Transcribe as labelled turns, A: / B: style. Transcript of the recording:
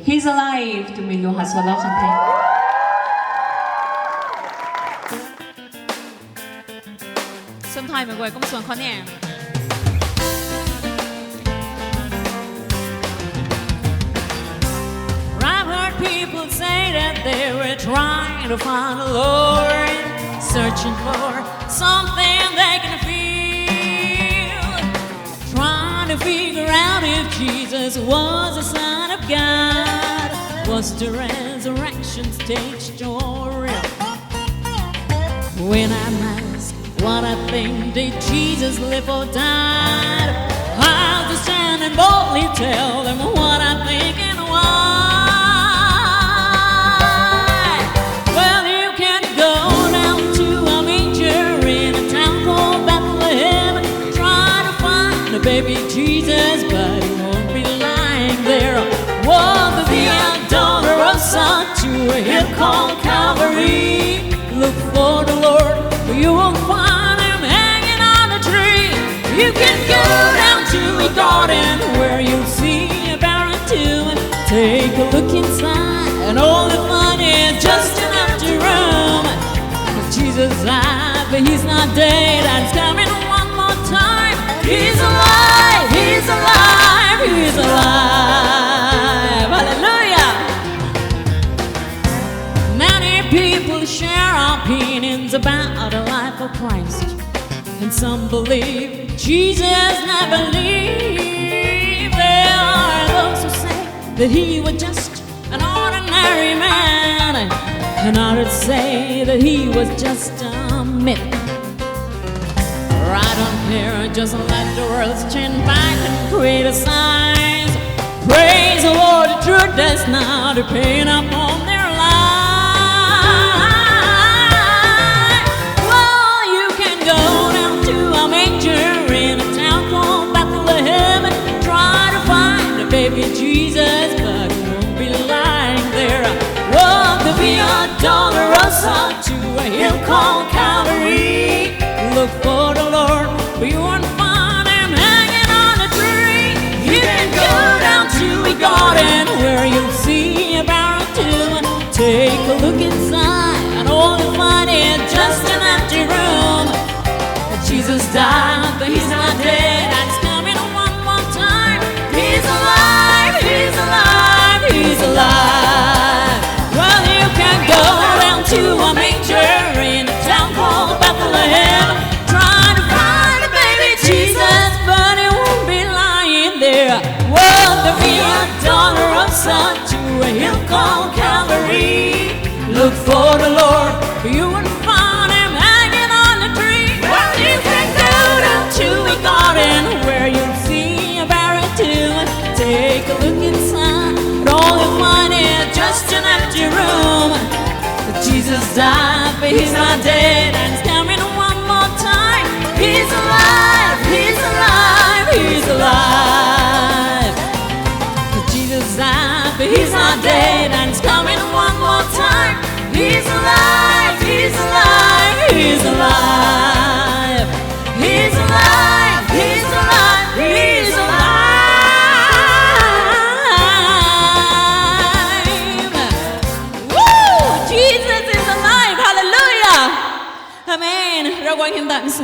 A: He's alive tụi mình luôn hạt solo không thể.
B: Xuân Thời玫瑰咁上課呢？I've heard people say that they were trying to find the Lord, searching for something they can feel, trying to figure out if Jesus was the Son of God. Was the resurrection stage or real? When I'm asked what I think, did Jesus live or died? I'll just stand and boldly tell them what I think and why. Well, you can go down to a manger in a town called Bethlehem and try to find the baby Jesus, but he won't be lying there. Walk the adulterous son to a hill called Calvary. Look for the Lord, but you won't find him hanging on a tree. You can go down to a garden where you'll see a barren tomb and take a look inside, and all you find is just an empty room. But Jesus is alive, but he's not dead, and he's coming one more time. He's alive, he's alive, he's alive. Hallelujah. Many people share opinions about the life of Christ, and some believe Jesus never lived. There are those who say that he was just an ordinary man, and others say that he was just a myth. I don't care, just let the world stand back and criticize. Praise the Lord, the truth is now depending upon their life. Well, you can go down to a manger in a town called Bethlehem and try to find the baby Jesus, but he won't be lying there. Walk the Via Dolorosa to a hill called Calvary. Look for the Lord, but you won't find him hanging on a tree. You can go down to a garden where you'll see a barren tomb and take a look inside, and all you find is just an empty room. But Jesus died, but he's not dead, and he's coming one more time. He's alive, he's alive, he's alive. Well, you can go down to a manger in a town called Bethlehem, try to find a baby Jesus, but he won't be lying there. Well, the Via Dolorosa to a hill called Calvary. Look for the Lord, but you won't find him hanging on the tree. Well, you can go down to a garden where you'll see a barren tomb. Take a look inside, and all you find is just an empty room. But Jesus died, but he's not dead, and he's coming one more time. He's alive, he's alive, he's alive. But Jesus died, but he's not dead, and he's coming one more time. He's alive, he's alive, he's alive. He's alive, he's alive, he's alive. Woo! Jesus is alive, hallelujah. Amen. Ra quang hiện tại sự